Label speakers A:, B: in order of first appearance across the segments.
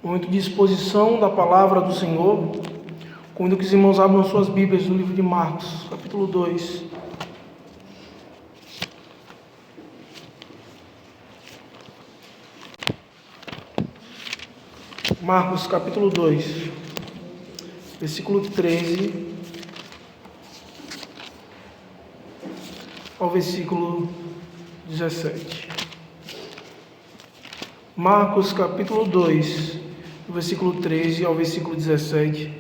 A: Momento de exposição da palavra do Senhor. Convido que os irmãos abram suas Bíblias no livro de Marcos, capítulo 2. Marcos, capítulo 2, versículo 13 ao versículo 17. Marcos, capítulo 2, do versículo 13 ao versículo 17.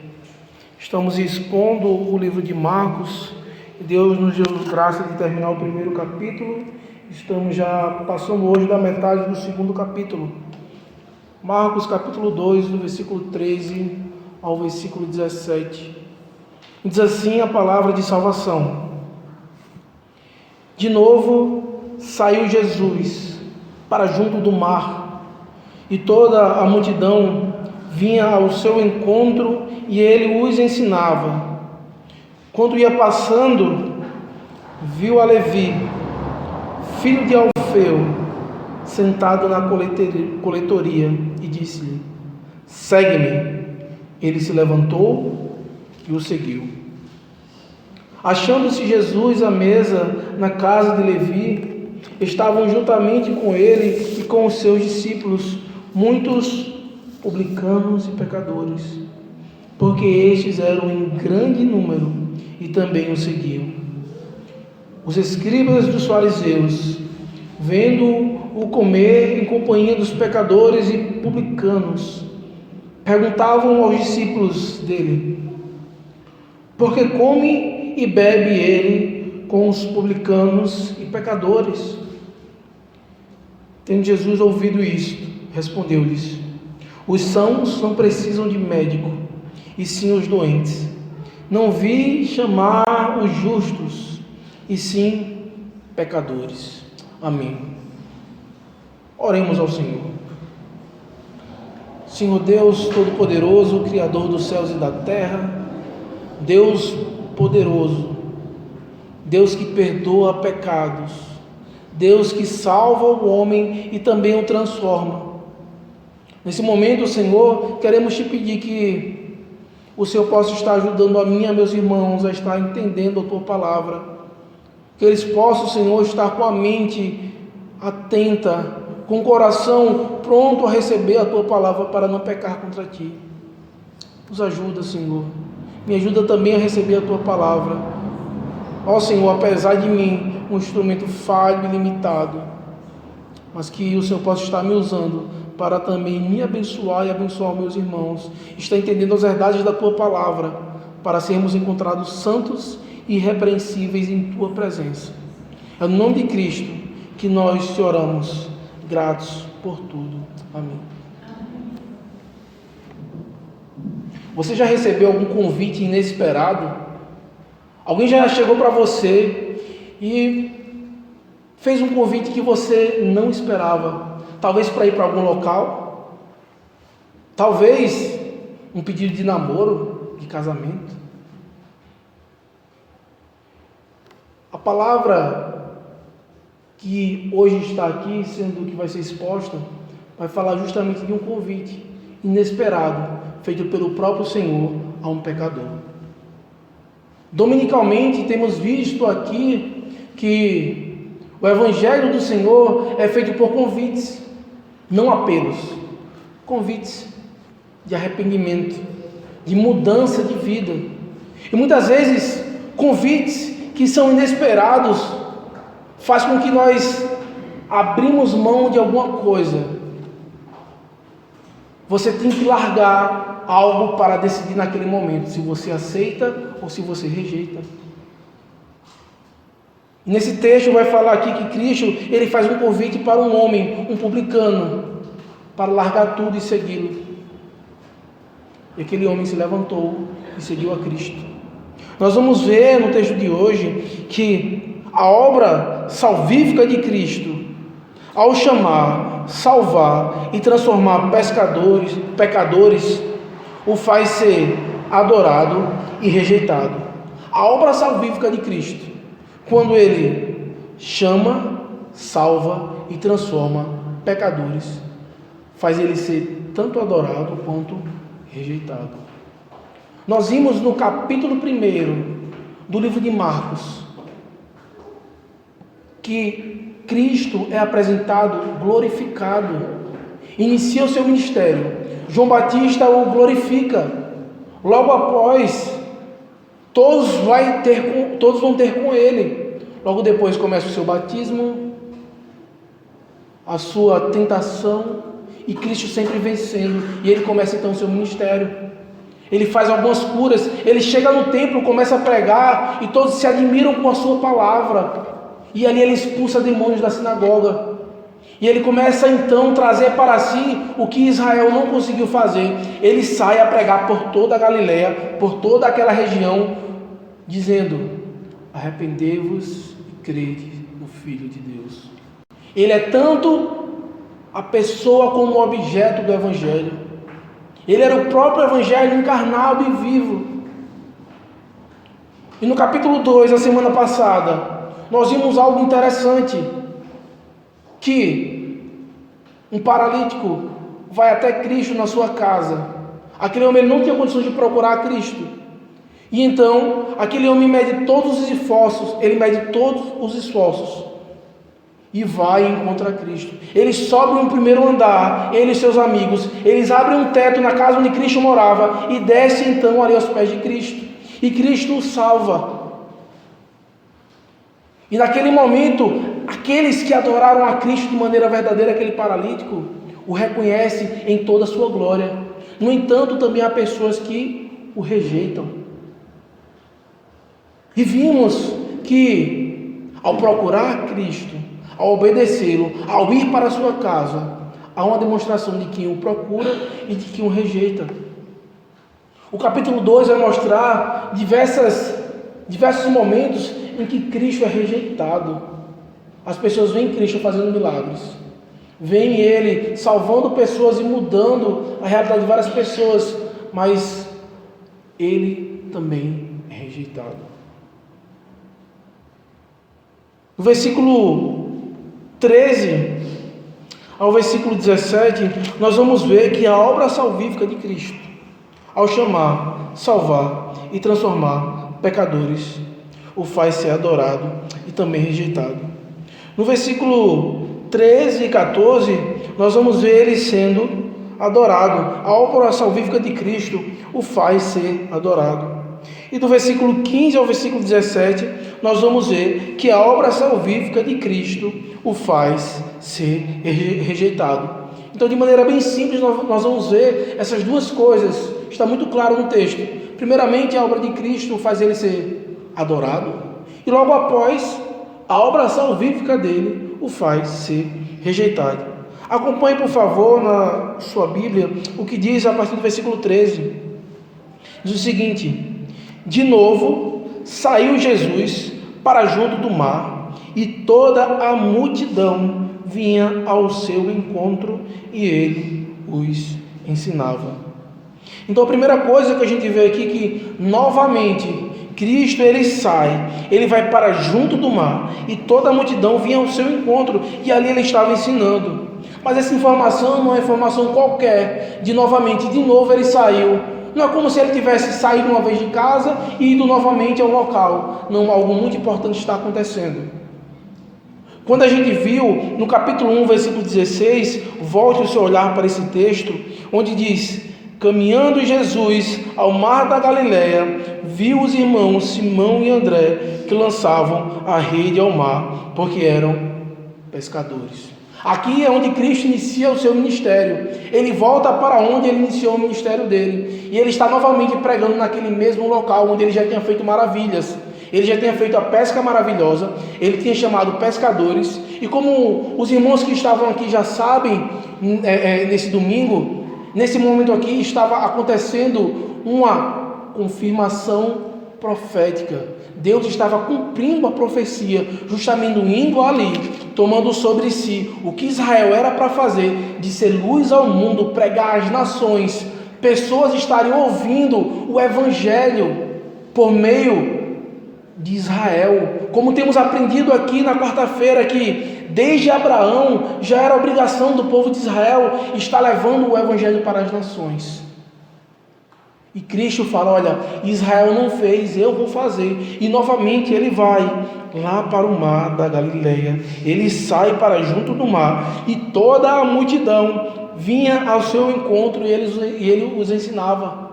A: Estamos expondo o livro de Marcos. Deus nos deu graça de terminar o primeiro capítulo. Estamos já passando hoje da metade do segundo capítulo. Marcos, capítulo 2, do versículo 13 ao versículo 17. Diz assim a palavra de salvação. De novo saiu Jesus para junto do mar, e toda a multidão vinha ao seu encontro, e ele os ensinava. Quando ia passando, viu a Levi, filho de Alfeu, sentado na coletoria, e disse-lhe: segue-me. Ele se levantou e o seguiu. Achando-se Jesus à mesa na casa de Levi, estavam juntamente com ele e com os seus discípulos muitos publicanos e pecadores, porque estes eram em grande número e também o seguiam. Os escribas dos fariseus, vendo-o comer em companhia dos pecadores e publicanos, perguntavam aos discípulos dele: por que come e bebe ele com os publicanos e pecadores? Tendo Jesus ouvido isto, respondeu-lhes: os sãos não precisam de médico, e sim os doentes. Não vim chamar os justos, e sim pecadores. Amém. Oremos ao Senhor. Senhor Deus Todo-Poderoso, Criador dos céus e da terra, Deus poderoso, Deus que perdoa pecados, Deus que salva o homem e também o transforma. Nesse momento, Senhor, queremos te pedir que o Senhor possa estar ajudando a mim e a meus irmãos a estar entendendo a Tua palavra, que eles possam, Senhor, estar com a mente atenta, com o coração pronto a receber a Tua palavra para não pecar contra Ti. Nos ajuda, Senhor. Me ajuda também a receber a Tua palavra. Ó Senhor, apesar de mim, um instrumento falho e limitado, mas que o Senhor possa estar me usando para também me abençoar e abençoar meus irmãos, estar entendendo as verdades da Tua palavra, para sermos encontrados santos e irrepreensíveis em Tua presença. É no nome de Cristo que nós te oramos, gratos por tudo. Amém. Você já recebeu algum convite inesperado? Alguém já chegou para você e fez um convite que você não esperava? Talvez para ir para algum local, talvez um pedido de namoro, de casamento. A palavra que hoje está aqui, sendo que vai ser exposta, vai falar justamente de um convite inesperado, feito pelo próprio Senhor a um pecador. Dominicalmente temos visto aqui que o Evangelho do Senhor é feito por convites, não apelos, convites de arrependimento, de mudança de vida. E muitas vezes convites que são inesperados faz com que nós abrimos mão de alguma coisa. Você tem que largar algo para decidir naquele momento se você aceita ou se você rejeita. Nesse texto vai falar aqui que Cristo, ele faz um convite para um homem, um publicano, para largar tudo e segui-lo. E aquele homem se levantou e seguiu a Cristo. Nós vamos ver no texto de hoje que a obra salvífica de Cristo, ao chamar, salvar e transformar pecadores, o faz ser adorado e rejeitado. A obra salvífica de Cristo, quando Ele chama, salva e transforma pecadores, faz ele ser tanto adorado quanto rejeitado. Nós vimos no capítulo 1 do livro de Marcos que Cristo é apresentado glorificado, inicia o seu ministério. João Batista o glorifica. Logo após, todos vão ter com ele. Logo depois começa o seu batismo, a sua tentação, e Cristo sempre vencendo. E ele começa então o seu ministério. Ele faz algumas curas. Ele chega no templo, começa a pregar, e todos se admiram com a sua palavra. E ali ele expulsa demônios da sinagoga. E ele começa então a trazer para si o que Israel não conseguiu fazer. Ele sai a pregar por toda a Galileia, por toda aquela região, dizendo: arrependei-vos e crede no Filho de Deus. Ele é tanto a pessoa como o objeto do Evangelho. Ele era o próprio Evangelho encarnado e vivo. E no capítulo 2, a semana passada, nós vimos algo interessante, que um paralítico vai até Cristo na sua casa. Aquele homem não tinha condições de procurar Cristo. E então, aquele homem mede todos os esforços, e vai e encontra Cristo. Eles sobem no primeiro andar, ele e seus amigos, eles abrem um teto na casa onde Cristo morava, e descem então ali aos pés de Cristo. E Cristo o salva. E naquele momento, aqueles que adoraram a Cristo de maneira verdadeira, aquele paralítico, o reconhece em toda a sua glória. No entanto, também há pessoas que o rejeitam. E vimos que, ao procurar Cristo, ao obedecê-lo, ao ir para a sua casa, há uma demonstração de quem o procura e de quem o rejeita. O capítulo 2 vai mostrar diversos momentos em que Cristo é rejeitado. As pessoas veem Cristo fazendo milagres, veem Ele salvando pessoas e mudando a realidade de várias pessoas, mas Ele também é rejeitado. No versículo 13 ao versículo 17, nós vamos ver que a obra salvífica de Cristo, ao chamar, salvar e transformar pecadores, o faz ser adorado e também rejeitado. No versículo 13 e 14, nós vamos ver ele sendo adorado. A obra salvífica de Cristo o faz ser adorado. E do versículo 15 ao versículo 17, nós vamos ver que a obra salvífica de Cristo o faz ser rejeitado. Então, de maneira bem simples, nós vamos ver essas duas coisas. Está muito claro no texto. Primeiramente, a obra de Cristo faz ele ser adorado, e logo após, a obra salvífica dele o faz ser rejeitado. Acompanhe, por favor, na sua Bíblia, o que diz a partir do versículo 13. Diz o seguinte: de novo saiu Jesus para junto do mar, e toda a multidão vinha ao seu encontro, e ele os ensinava. Então, a primeira coisa que a gente vê aqui é que, novamente, Cristo, ele sai, ele vai para junto do mar, e toda a multidão vinha ao seu encontro, e ali ele estava ensinando. Mas essa informação não é informação qualquer, de novo ele saiu. Não é como se ele tivesse saído uma vez de casa e ido novamente ao local. Não, algo muito importante está acontecendo. Quando a gente viu no capítulo 1, versículo 16, volte o seu olhar para esse texto, onde diz: caminhando Jesus ao mar da Galileia, viu os irmãos Simão e André, que lançavam a rede ao mar, porque eram pescadores. Aqui é onde Cristo inicia o seu ministério. Ele volta para onde ele iniciou o ministério dele, e ele está novamente pregando naquele mesmo local onde ele já tinha feito maravilhas. Ele já tinha feito a pesca maravilhosa, ele tinha chamado pescadores, e como os irmãos que estavam aqui já sabem, nesse domingo, nesse momento aqui estava acontecendo uma confirmação profética. Deus estava cumprindo a profecia, justamente indo ali, tomando sobre si o que Israel era para fazer, de ser luz ao mundo, pregar às nações. Pessoas estariam ouvindo o Evangelho por meio de Israel. Como temos aprendido aqui na quarta-feira, que desde Abraão, já era obrigação do povo de Israel estar levando o evangelho para as nações. E Cristo fala: olha, Israel não fez, eu vou fazer. E novamente ele vai lá para o mar da Galileia. Ele sai para junto do mar, e toda a multidão vinha ao seu encontro, e ele os ensinava.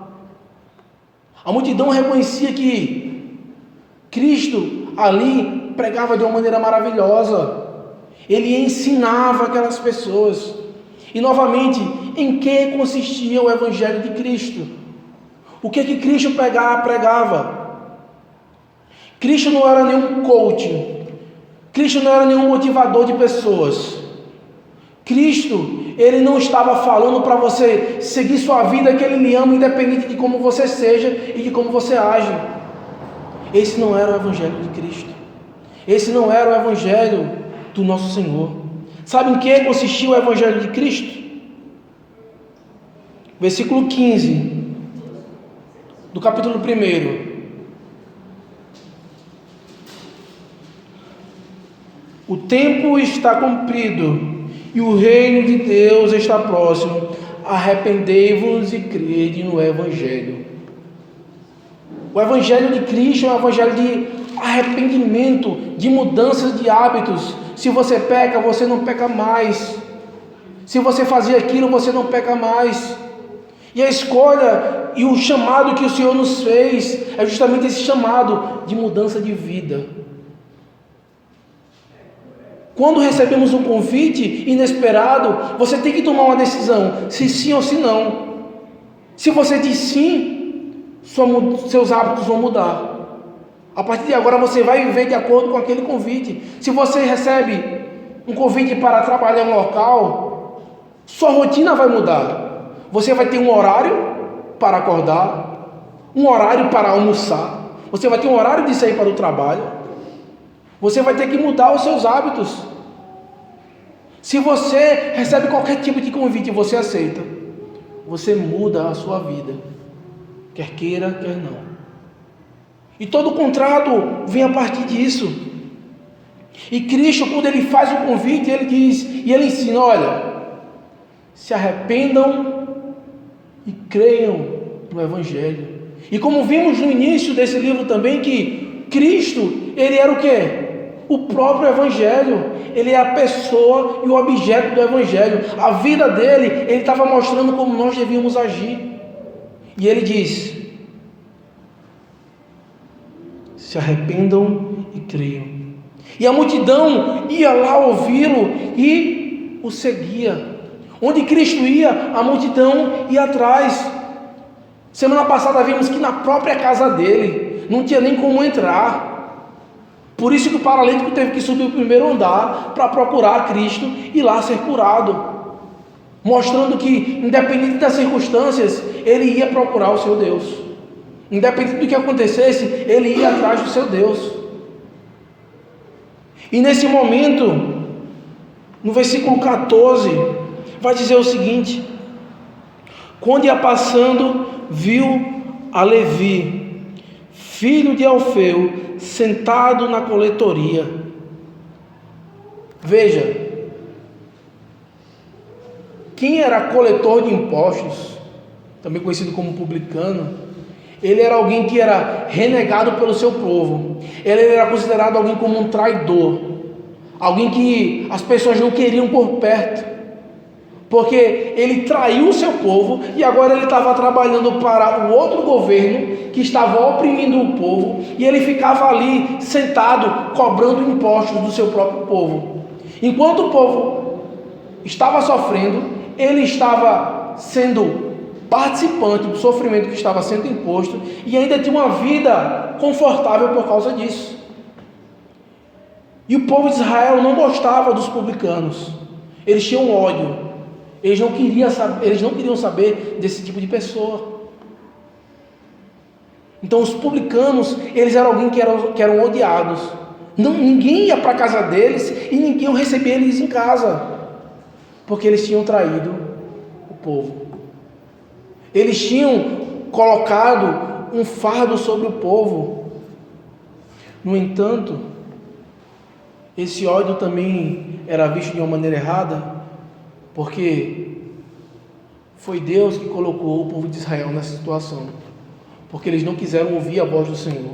A: A multidão reconhecia que Cristo ali pregava de uma maneira maravilhosa. Ele ensinava aquelas pessoas. E novamente, em que consistia o evangelho de Cristo? O que Cristo pregava? Cristo não era nenhum coach. Cristo não era nenhum motivador de pessoas. Cristo, ele não estava falando para você seguir sua vida, que ele lhe ama, independente de como você seja e de como você age. Esse não era o evangelho de Cristo. Esse não era o evangelho do nosso Senhor. Sabe em que consistia o evangelho de Cristo? Versículo 15 do capítulo 1. O tempo está cumprido e o reino de Deus está próximo. Arrependei-vos e crede no evangelho. O evangelho de Cristo é um evangelho de arrependimento, de mudanças de hábitos. Se você peca, você não peca mais. Se você fazia aquilo, você não peca mais. E a escolha e o chamado que o Senhor nos fez é justamente esse chamado de mudança de vida. Quando recebemos um convite inesperado, você tem que tomar uma decisão, se sim ou se não. Se você diz sim, seus hábitos vão mudar. A partir de agora você vai viver de acordo com aquele convite. Se você recebe um convite para trabalhar em um local, sua rotina vai mudar. Você vai ter um horário para acordar, um horário para almoçar, você vai ter um horário de sair para o trabalho. Você vai ter que mudar os seus hábitos. Se você recebe qualquer tipo de convite e você aceita, você muda a sua vida, quer queira, quer não. E todo contrato vem a partir disso. E Cristo, quando ele faz o convite, ele diz, e ele ensina: olha, se arrependam e creiam no evangelho. E como vimos no início desse livro também, que Cristo, ele era o quê? O próprio evangelho. Ele é a pessoa e o objeto do evangelho. A vida dele, ele estava mostrando como nós devíamos agir. E ele diz: se arrependam e creiam. E a multidão ia lá ouvi-lo e o seguia. Onde Cristo ia, a multidão ia atrás. Semana passada vimos que na própria casa dele não tinha nem como entrar. Por isso que o paralítico teve que subir o primeiro andar para procurar Cristo e lá ser curado, mostrando que, independente das circunstâncias, ele ia procurar o seu Deus. Independente do que acontecesse, ele ia atrás do seu Deus. E nesse momento, no versículo 14, vai dizer o seguinte: quando ia passando, viu a Levi, filho de Alfeu, sentado na coletoria. Veja, quem era coletor de impostos, também conhecido como publicano, ele era alguém que era renegado pelo seu povo. Ele era considerado alguém como um traidor, alguém que as pessoas não queriam por perto, porque ele traiu o seu povo e agora ele estava trabalhando para o outro governo que estava oprimindo o povo, e ele ficava ali sentado cobrando impostos do seu próprio povo. Enquanto o povo estava sofrendo, ele estava sendo participante do sofrimento que estava sendo imposto e ainda tinha uma vida confortável por causa disso. E o povo de Israel não gostava dos publicanos, eles tinham ódio, eles não queriam saber desse tipo de pessoa. Então os publicanos, eles eram alguém que eram odiados. Ninguém ia para a casa deles e ninguém recebia eles em casa, porque eles tinham traído o povo. Eles tinham colocado um fardo sobre o povo. No entanto, Esse ódio também era visto de uma maneira errada, porque foi Deus que colocou o povo de Israel nessa situação, porque eles não quiseram ouvir a voz do Senhor,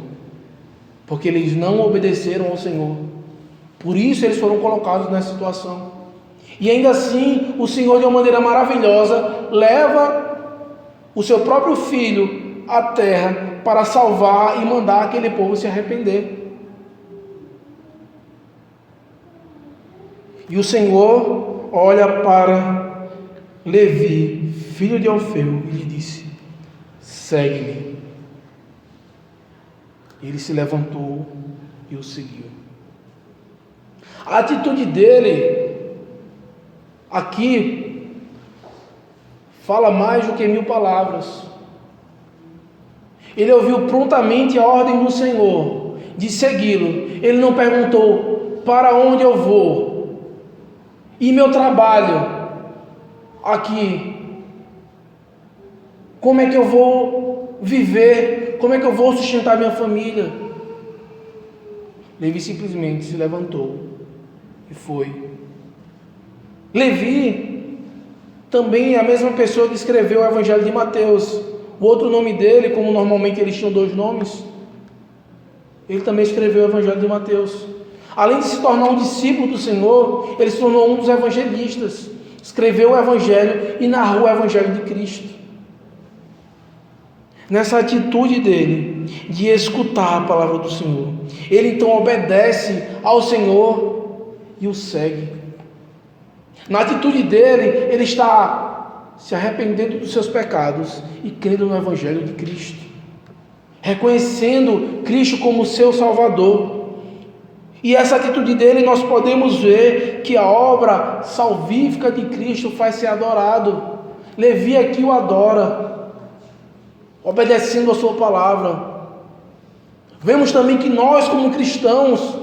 A: porque eles não obedeceram ao Senhor. Por isso eles foram colocados nessa situação. E ainda assim, o Senhor, de uma maneira maravilhosa, leva o seu próprio filho à terra para salvar e mandar aquele povo se arrepender. E o Senhor olha para Levi, filho de Alfeu, e lhe disse: segue-me. Ele se levantou e o seguiu. A atitude dele aqui fala mais do que 1000 palavras. Ele ouviu prontamente a ordem do Senhor de segui-lo. Ele não perguntou: para onde eu vou? E meu trabalho aqui? Como é que eu vou viver? Como é que eu vou sustentar minha família? Levi simplesmente se levantou e foi. Levi também é a mesma pessoa que escreveu o Evangelho de Mateus. O outro nome dele, como normalmente eles tinham 2 nomes, ele também escreveu o Evangelho de Mateus. Além de se tornar um discípulo do Senhor, ele se tornou um dos evangelistas. Escreveu o Evangelho e narrou o Evangelho de Cristo. Nessa atitude dele, de escutar a palavra do Senhor, ele então obedece ao Senhor e o segue. Na atitude dele, ele está se arrependendo dos seus pecados e crendo no Evangelho de Cristo, reconhecendo Cristo como seu Salvador. E essa atitude dele, nós podemos ver que a obra salvífica de Cristo faz ser adorado. Levi aqui o adora, obedecendo a sua palavra. Vemos também que nós, como cristãos,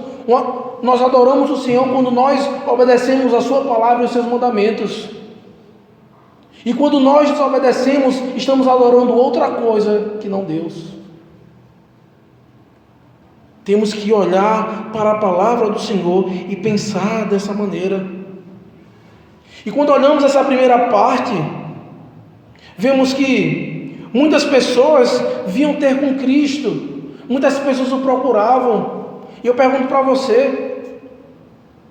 A: nós adoramos o Senhor quando nós obedecemos a sua palavra e os seus mandamentos. E quando nós desobedecemos, estamos adorando outra coisa que não Deus. Temos que olhar para a palavra do Senhor e pensar dessa maneira. E quando olhamos essa primeira parte, vemos que muitas pessoas vinham ter com Cristo, muitas pessoas o procuravam. E eu pergunto para você: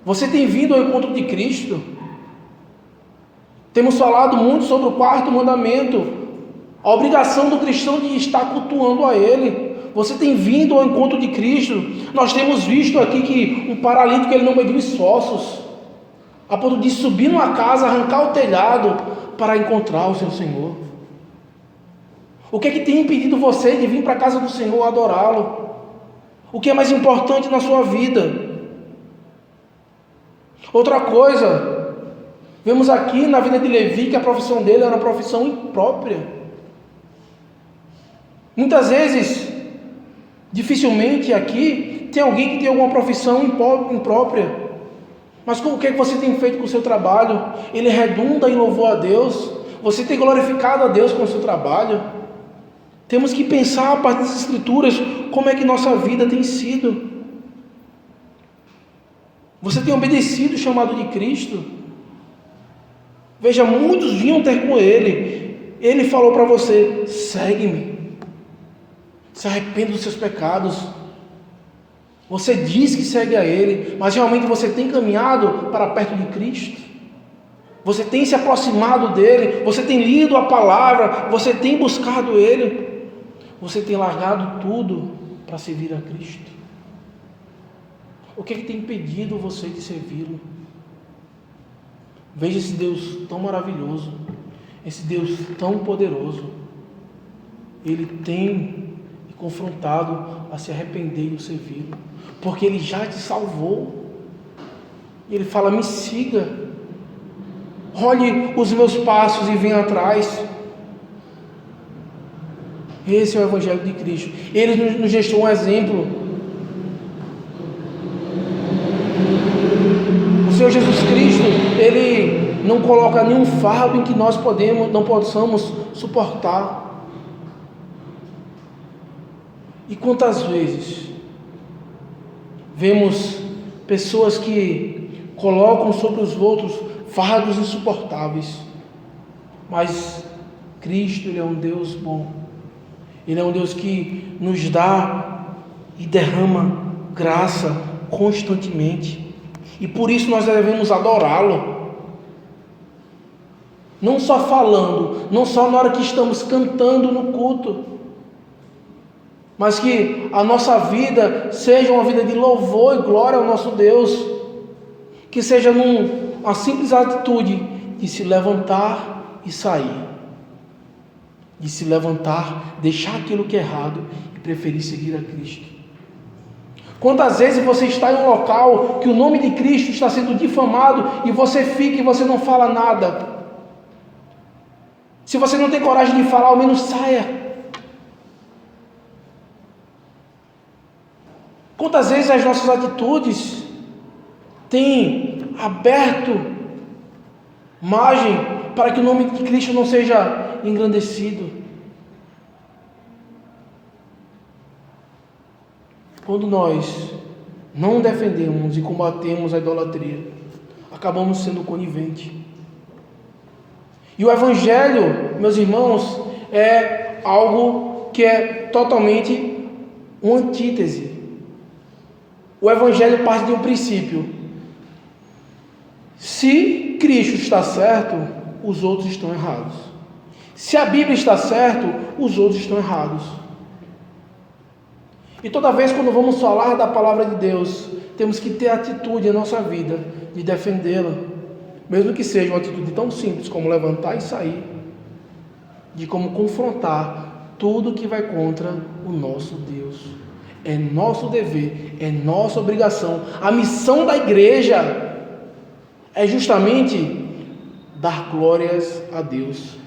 A: você tem vindo ao encontro de Cristo? Temos falado muito sobre o 4º mandamento, a obrigação do cristão de estar cultuando a Ele. Você tem vindo ao encontro de Cristo? Nós temos visto aqui que um paralítico, ele não mediu esforços, a ponto de subir numa casa, arrancar o telhado para encontrar o seu Senhor. O que é que tem impedido você de vir para a casa do Senhor adorá-lo? O que é mais importante na sua vida? Outra coisa, vemos aqui na vida de Levi que a profissão dele era uma profissão imprópria. Muitas vezes, dificilmente aqui tem alguém que tem alguma profissão imprópria. Mas o que é que você tem feito com o seu trabalho? Ele redunda em louvor a Deus? Você tem glorificado a Deus com o seu trabalho? Temos que pensar a partir das Escrituras como é que nossa vida tem sido. Você tem obedecido o chamado de Cristo? Veja, muitos vinham ter com Ele. Ele falou para você: segue-me. Se arrependa dos seus pecados. Você diz que segue a Ele, mas realmente você tem caminhado para perto de Cristo? Você tem se aproximado dEle? Você tem lido a palavra? Você tem buscado Ele? Você tem largado tudo para servir a Cristo? O que é que tem impedido você de servi-lo? Veja esse Deus tão maravilhoso, esse Deus tão poderoso. Ele tem confrontado a se arrepender e o servi-lo, porque Ele já te salvou. Ele fala: me siga, olhe os meus passos e venha atrás. Esse é o Evangelho de Cristo. Ele nos deixou um exemplo. O Senhor Jesus Cristo, Ele não coloca nenhum fardo em que nós não possamos suportar. E quantas vezes vemos pessoas que colocam sobre os outros fardos insuportáveis. Mas Cristo, Ele é um Deus bom. Ele é um Deus que nos dá e derrama graça constantemente. E por isso nós devemos adorá-lo. Não só falando, não só na hora que estamos cantando no culto, mas que a nossa vida seja uma vida de louvor e glória ao nosso Deus, que seja uma simples atitude de se levantar e sair, de se levantar, deixar aquilo que é errado e preferir seguir a Cristo. Quantas vezes você está em um local que o nome de Cristo está sendo difamado e você fica e você não fala nada? Se você não tem coragem de falar, ao menos saia. Quantas vezes as nossas atitudes têm aberto margem para que o nome de Cristo não seja engrandecido? Quando nós não defendemos e combatemos a idolatria, acabamos sendo coniventes. E o Evangelho, meus irmãos, é algo que é totalmente uma antítese. O Evangelho parte de um princípio: se Cristo está certo, os outros estão errados. Se a Bíblia está certa, os outros estão errados. E toda vez quando vamos falar da palavra de Deus, temos que ter atitude na nossa vida de defendê-la, mesmo que seja uma atitude tão simples como levantar e sair, de como confrontar tudo que vai contra o nosso Deus. É nosso dever, é nossa obrigação. A missão da igreja é justamente dar glórias a Deus.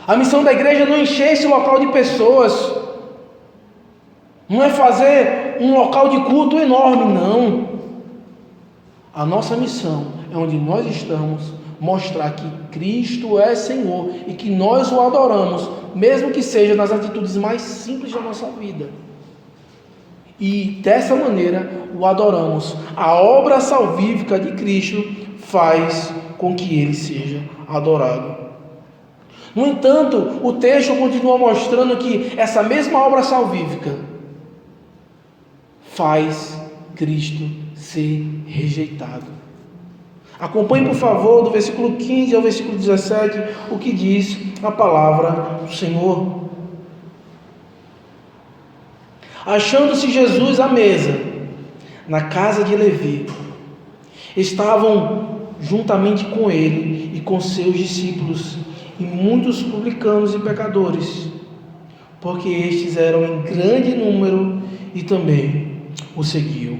A: A missão da igreja não é encher esse local de pessoas, não é fazer um local de culto enorme, não. A nossa missão é onde nós estamos, mostrar que Cristo é Senhor e que nós o adoramos, mesmo que seja nas atitudes mais simples da nossa vida. E dessa maneira o adoramos. A obra salvífica de Cristo faz com que ele seja adorado. No entanto, o texto continua mostrando que essa mesma obra salvífica faz Cristo ser rejeitado. Acompanhe, por favor, do versículo 15 ao versículo 17, o que diz a palavra do Senhor. Achando-se Jesus à mesa, na casa de Levi, estavam juntamente com ele e com seus discípulos, e muitos publicanos e pecadores, porque estes eram em grande número e também o seguiam.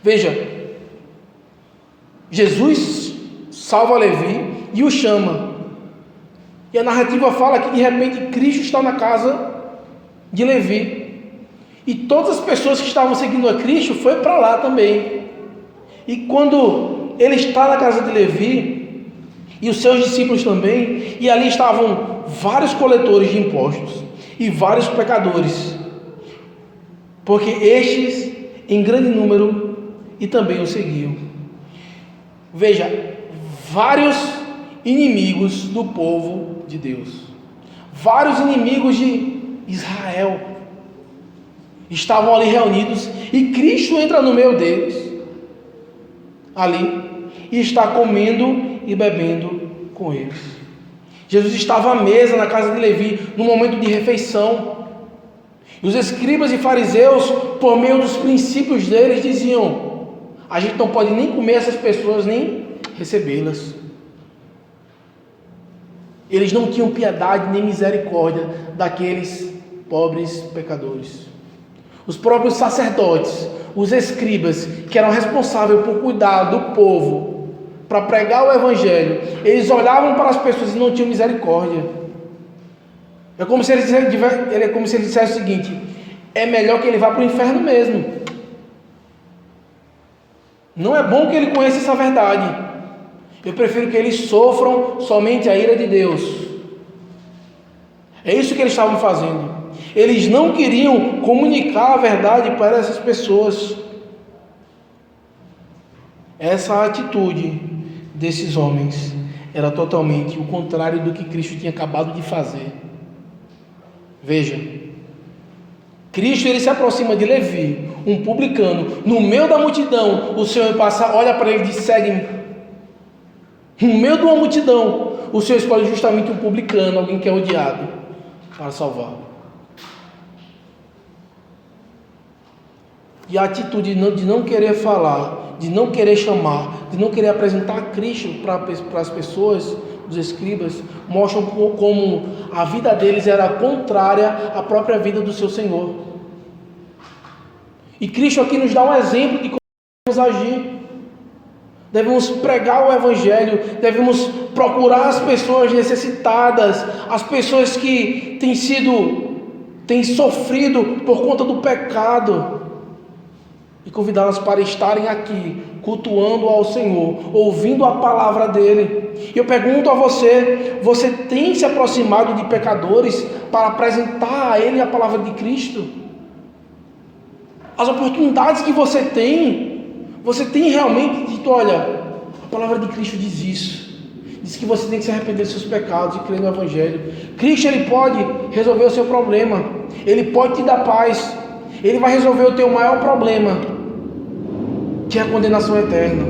A: Veja, Jesus salva Levi e o chama. E a narrativa fala que de repente Cristo está na casa de Levi. E todas as pessoas que estavam seguindo a Cristo foi para lá também. E quando ele está na casa de Levi, e os seus discípulos também, e ali estavam vários coletores de impostos e vários pecadores, porque estes em grande número e também o seguiam. Veja, vários inimigos do povo de Deus, vários inimigos de Israel estavam ali reunidos, e Cristo entra no meio deles ali e está comendo e bebendo com eles. Jesus estava à mesa na casa de Levi no momento de refeição, e os escribas e fariseus, por meio dos princípios deles, diziam: a gente não pode nem comer essas pessoas, nem recebê-las. Eles não tinham piedade nem misericórdia daqueles pobres pecadores. Os próprios sacerdotes, os escribas, que eram responsáveis por cuidar do povo, para pregar o evangelho, eles olhavam para as pessoas e não tinham misericórdia. É como se ele dissesse o seguinte: é melhor que ele vá para o inferno mesmo. Não é bom que ele conheça essa verdade. Eu prefiro que eles sofram somente a ira de Deus. É isso que eles estavam fazendo. Eles não queriam comunicar a verdade para essas pessoas. Essa atitude desses homens era totalmente o contrário do que Cristo tinha acabado de fazer. Veja, Cristo ele se aproxima de Levi, um publicano, no meio da multidão. O Senhor passa, olha para ele e diz: segue-me. No meio de uma multidão, o Senhor escolhe justamente um publicano, alguém que é odiado, para salvar. E a atitude de não querer falar, de não querer chamar, de não querer apresentar Cristo para as pessoas, os escribas, mostram como a vida deles era contrária à própria vida do seu Senhor. E Cristo aqui nos dá um exemplo de como devemos agir. Devemos pregar o Evangelho, devemos procurar as pessoas necessitadas, as pessoas que têm sofrido por conta do pecado, e convidá-las para estarem aqui, cultuando ao Senhor, ouvindo a palavra dEle. E eu pergunto a você: você tem se aproximado de pecadores para apresentar a Ele a palavra de Cristo? As oportunidades que você tem realmente dito: olha, a palavra de Cristo diz isso, diz que você tem que se arrepender dos seus pecados e crer no Evangelho. Cristo ele pode resolver o seu problema, Ele pode te dar paz, Ele vai resolver o teu maior problema, que é a condenação eterna.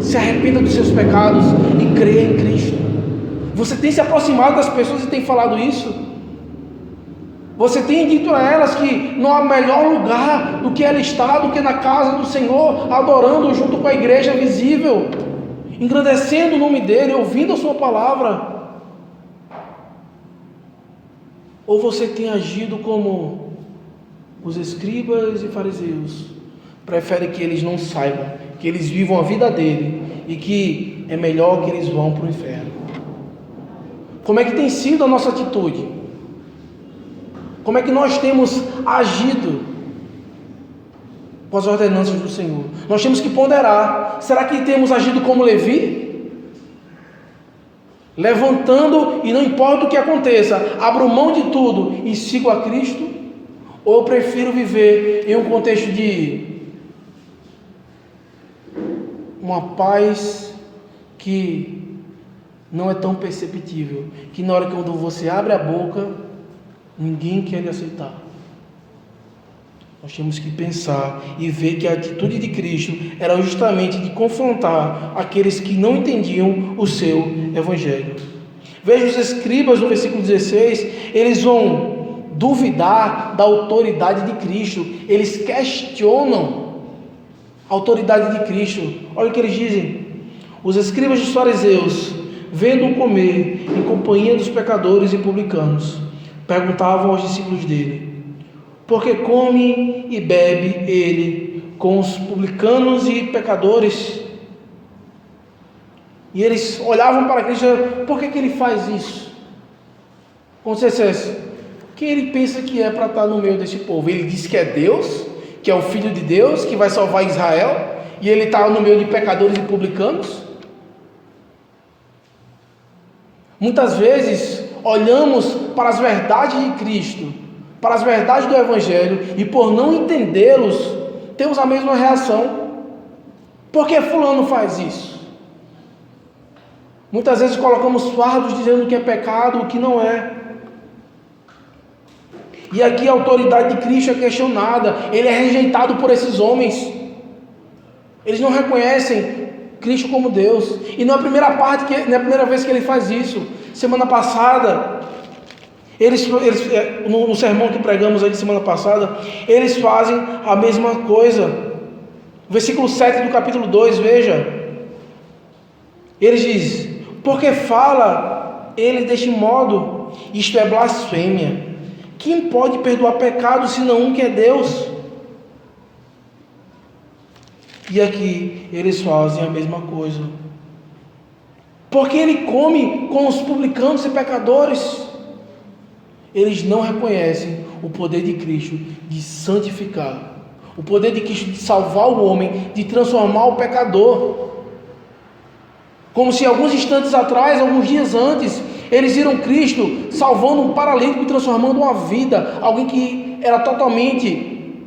A: Se arrependa dos seus pecados e creia em Cristo. Você tem se aproximado das pessoas e tem falado isso? Você tem dito a elas que não há melhor lugar do que ela está, do que na casa do Senhor, adorando junto com a igreja visível, engrandecendo o nome dEle, ouvindo a sua palavra? Ou você tem agido como os escribas e fariseus, prefere que eles não saibam, que eles vivam a vida dele e que é melhor que eles vão para o inferno? Como é que tem sido a nossa atitude? Como é que nós temos agido com as ordenanças do Senhor? Nós temos que ponderar: será que temos agido como Levi? Levantando e não importa o que aconteça, abro mão de tudo e sigo a Cristo? Ou eu prefiro viver em um contexto de uma paz que não é tão perceptível, que na hora que quando você abre a boca, ninguém quer lhe aceitar? Nós temos que pensar e ver que a atitude de Cristo era justamente de confrontar aqueles que não entendiam o seu Evangelho. Veja os escribas no versículo 16, eles vão duvidar da autoridade de Cristo, eles questionam a autoridade de Cristo. Olha o que eles dizem: os escribas dos fariseus, vendo-o comer em companhia dos pecadores e publicanos, perguntavam aos discípulos dele: por que come e bebe ele com os publicanos e pecadores? E eles olhavam para Cristo: por que ele faz isso? Como se dissesse: quem ele pensa que é para estar no meio desse povo? Ele diz que é Deus, que é o Filho de Deus, que vai salvar Israel, e ele está no meio de pecadores e publicanos? Muitas vezes olhamos para as verdades de Cristo, para as verdades do Evangelho, e por não entendê-los, temos a mesma reação. Por que fulano faz isso? Muitas vezes colocamos fardos dizendo que é pecado, o que não é. E aqui a autoridade de Cristo é questionada, ele é rejeitado por esses homens. Eles não reconhecem Cristo como Deus. E não é a primeira vez que ele faz isso. Semana passada, no sermão que pregamos aí de semana passada, eles fazem a mesma coisa. Versículo 7 do capítulo 2, veja. Eles dizem: porque fala ele deste modo? Isto é blasfêmia. Quem pode perdoar pecado senão um que é Deus? E aqui eles fazem a mesma coisa. Porque ele come com os publicanos e pecadores. Eles não reconhecem o poder de Cristo de santificar, o poder de Cristo de salvar o homem, de transformar o pecador. Como se alguns instantes atrás, alguns dias antes, Eles viram Cristo salvando um paralítico e transformando uma vida, alguém que era totalmente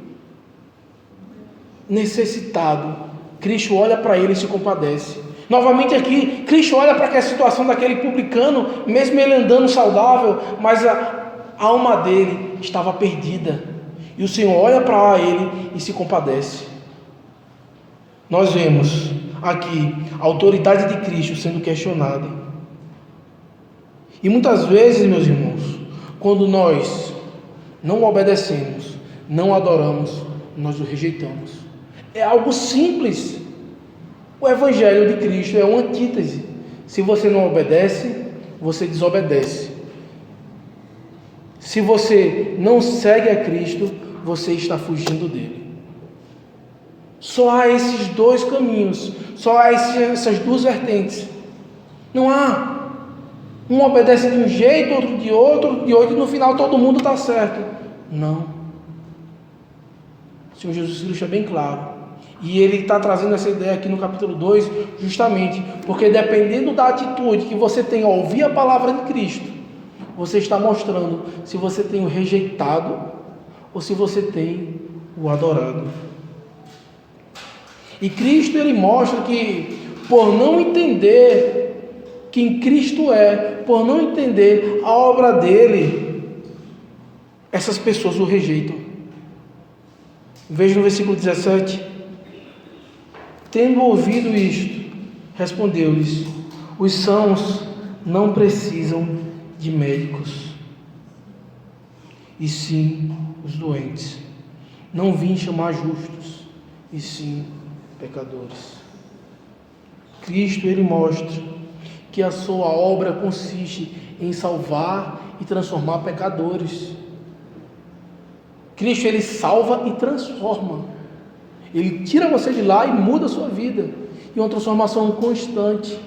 A: necessitado. Cristo olha para ele e se compadece. Novamente aqui, Cristo olha para aquela situação daquele publicano, mesmo ele andando saudável, mas a alma dele estava perdida. E o Senhor olha para ele e se compadece. Nós vemos aqui a autoridade de Cristo sendo questionada. E muitas vezes, meus irmãos, quando nós não obedecemos, não adoramos, nós o rejeitamos. É algo simples. O Evangelho de Cristo é uma antítese. Se você não obedece, você desobedece. Se você não segue a Cristo, você está fugindo dele. Só há esses dois caminhos, só há essas duas vertentes. Não há um obedece de um jeito, outro de outro, e no final todo mundo está certo. Não. O Senhor Jesus Cristo é bem claro. E ele está trazendo essa ideia aqui no capítulo 2, justamente porque dependendo da atitude que você tem ao ouvir a palavra de Cristo, você está mostrando se você tem o rejeitado ou se você tem o adorado. E Cristo, ele mostra que por não entender quem Cristo é, por não entender a obra dele, essas pessoas o rejeitam. Veja no versículo 17. Tendo ouvido isto, respondeu-lhes: os sãos não precisam de médicos, e sim os doentes. Não vim chamar justos, e sim pecadores. Cristo, ele mostra que a sua obra consiste em salvar e transformar pecadores. Cristo, ele salva e transforma. Ele tira você de lá e muda a sua vida. E uma transformação constante.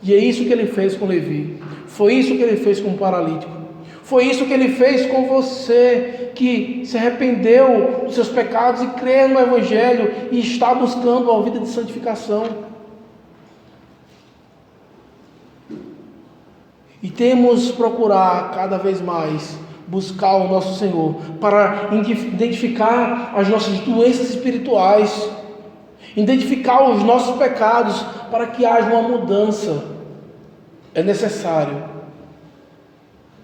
A: E é isso que ele fez com Levi. Foi isso que ele fez com o paralítico. Foi isso que ele fez com você, que se arrependeu dos seus pecados e crê no Evangelho e está buscando uma vida de santificação. E temos que procurar cada vez mais buscar o nosso Senhor para identificar as nossas doenças espirituais, identificar os nossos pecados para que haja uma mudança. É necessário.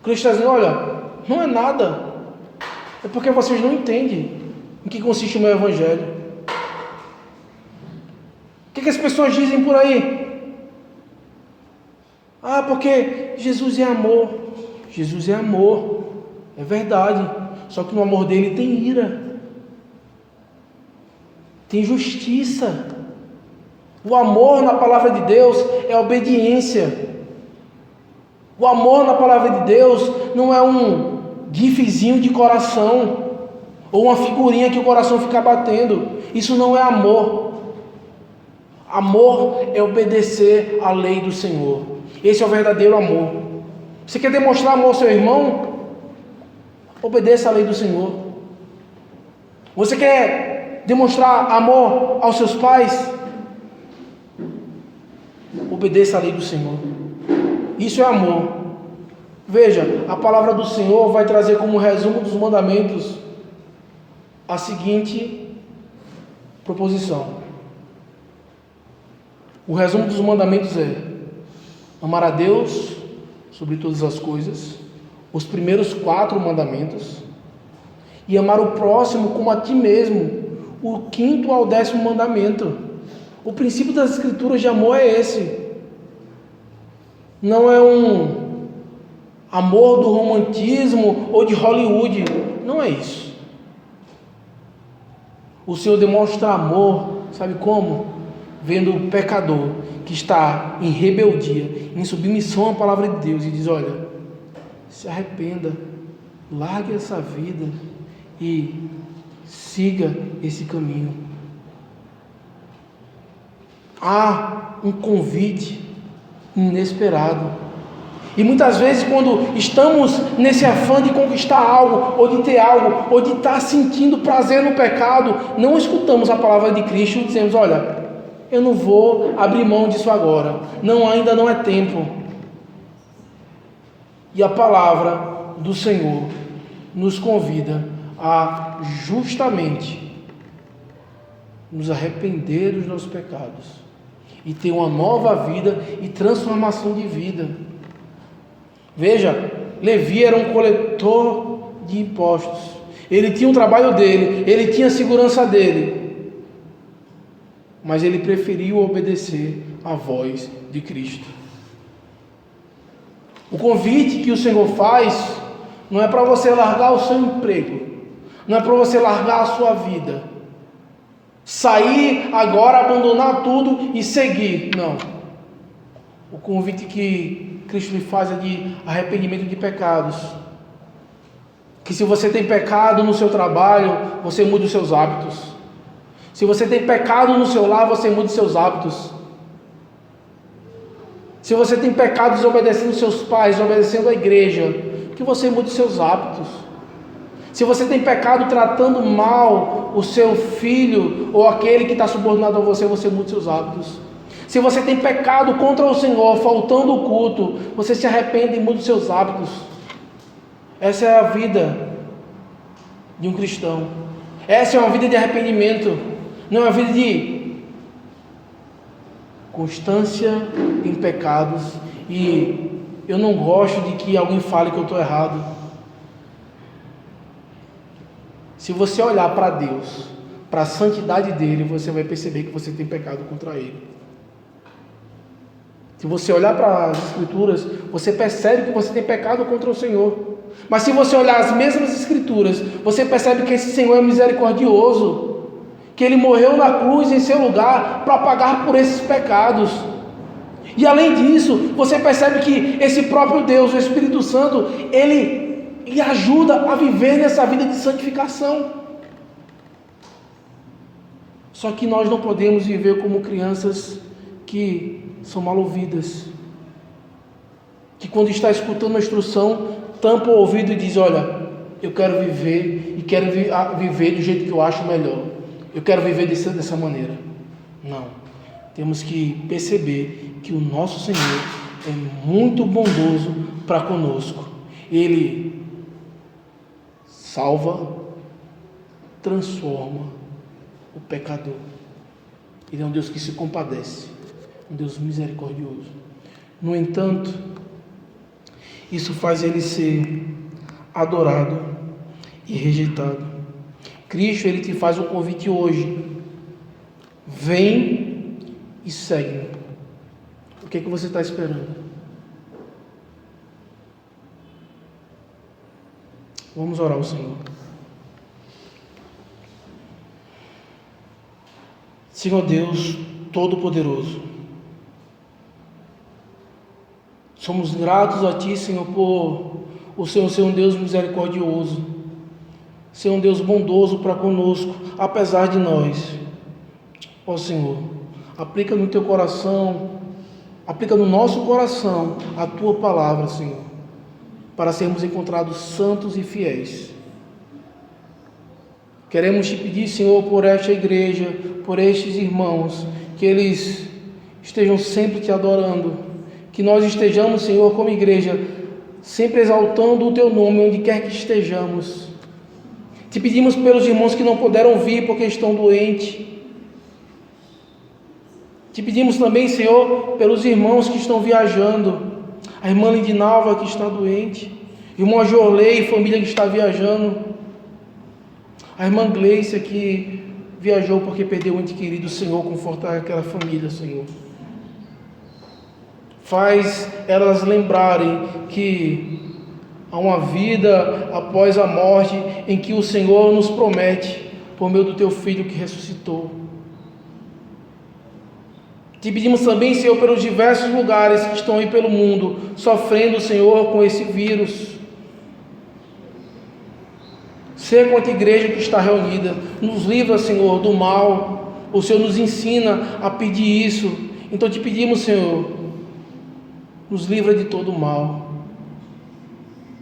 A: Cristo está dizendo: olha, não é nada, é porque vocês não entendem em que consiste o meu Evangelho. O que as pessoas dizem por aí? Ah, porque Jesus é amor. Jesus é amor. É verdade, só que no amor dele tem ira, tem justiça. O amor na palavra de Deus é obediência. O amor na palavra de Deus não é um gifzinho de coração, ou uma figurinha que o coração fica batendo. Isso não é amor. Amor é obedecer à lei do Senhor. Esse é o verdadeiro amor. Você quer demonstrar amor ao seu irmão? Obedeça à lei do Senhor. Você quer demonstrar amor aos seus pais? Obedeça à lei do Senhor. Isso é amor. Veja, a palavra do Senhor vai trazer como resumo dos mandamentos a seguinte proposição. O resumo dos mandamentos é: amar a Deus sobre todas as coisas, os primeiros 4 mandamentos, e amar o próximo como a ti mesmo, o 5º ao 10º mandamento. O princípio das Escrituras de amor é esse. Não é um amor do romantismo ou de Hollywood. Não é isso. O Senhor demonstra amor, sabe como? Vendo o pecador que está em rebeldia, em submissão à palavra de Deus, e diz: olha, se arrependa, largue essa vida e siga esse caminho. Há um convite inesperado. E muitas vezes, quando estamos nesse afã de conquistar algo, ou de ter algo, ou de estar sentindo prazer no pecado, não escutamos a palavra de Cristo e dizemos: olha, eu não vou abrir mão disso agora. Não, ainda não é tempo. E a palavra do Senhor nos convida a justamente nos arrepender dos nossos pecados e ter uma nova vida e transformação de vida. Veja, Levi era um coletor de impostos. Ele tinha o trabalho dele, ele tinha a segurança dele, mas ele preferiu obedecer à voz de Cristo. O convite que o Senhor faz não é para você largar o seu emprego, não é para você largar a sua vida, sair agora, abandonar tudo e seguir. Não. O convite que Cristo lhe faz é de arrependimento de pecados. Que se você tem pecado no seu trabalho, você mude os seus hábitos. Se você tem pecado no seu lar, você mude os seus hábitos. Se você tem pecado desobedecendo seus pais, desobedecendo a igreja, que você mude os seus hábitos. Se você tem pecado tratando mal o seu filho ou aquele que está subordinado a você, você mude seus hábitos. Se você tem pecado contra o Senhor, faltando o culto, você se arrepende e muda os seus hábitos. Essa é a vida de um cristão. Essa é uma vida de arrependimento. Não é uma vida de constância em pecados. E eu não gosto de que alguém fale que eu estou errado. Se você olhar para Deus, para a santidade dele, você vai perceber que você tem pecado contra ele. Se você olhar para as Escrituras, você percebe que você tem pecado contra o Senhor. Mas se você olhar as mesmas Escrituras, você percebe que esse Senhor é misericordioso, que Ele morreu na cruz em seu lugar para pagar por esses pecados. E além disso, você percebe que esse próprio Deus, o Espírito Santo, Ele lhe ajuda a viver nessa vida de santificação. Só que nós não podemos viver como crianças que são mal ouvidas, que quando está escutando a instrução, tampa o ouvido e diz: olha, eu quero viver e quero viver do jeito que eu acho melhor, eu quero viver dessa maneira. Não, temos que perceber que o nosso Senhor é muito bondoso para conosco. Ele salva, transforma o pecador. Ele é um Deus que se compadece, um Deus misericordioso. No entanto, isso faz ele ser adorado e rejeitado. Cristo, ele te faz um convite hoje: vem e segue-me. O que é que você está esperando? Vamos orar ao Senhor. Senhor Deus Todo-Poderoso, somos gratos a Ti, Senhor, por o Senhor ser um Deus misericordioso, ser um Deus bondoso para conosco, apesar de nós. Ó Senhor, aplica no Teu coração, aplica no nosso coração a Tua palavra, Senhor, para sermos encontrados santos e fiéis. Queremos Te pedir, Senhor, por esta igreja, por estes irmãos, que eles estejam sempre Te adorando, que nós estejamos, Senhor, como igreja, sempre exaltando o Teu nome, onde quer que estejamos. Te pedimos pelos irmãos que não puderam vir porque estão doentes. Te pedimos também, Senhor, pelos irmãos que estão viajando, a irmã Lindinalva que está doente, irmão Jorley e família que está viajando, a irmã Gleicia que viajou porque perdeu um ente querido. Senhor, confortar aquela família, Senhor. Faz elas lembrarem que há uma vida após a morte, em que o Senhor nos promete, por meio do Teu Filho que ressuscitou. Te pedimos também, Senhor, pelos diversos lugares que estão aí pelo mundo, sofrendo, Senhor, com esse vírus. Ser com a igreja que está reunida, nos livra, Senhor, do mal. O Senhor nos ensina a pedir isso. Então te pedimos, Senhor, nos livra de todo o mal,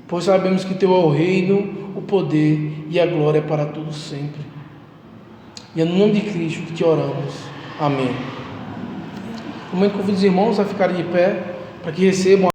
A: pois sabemos que Teu é o reino, o poder e a glória para todos sempre. E é no nome de Cristo que Te oramos. Amém. No momento, convido os irmãos a ficarem de pé, para que recebam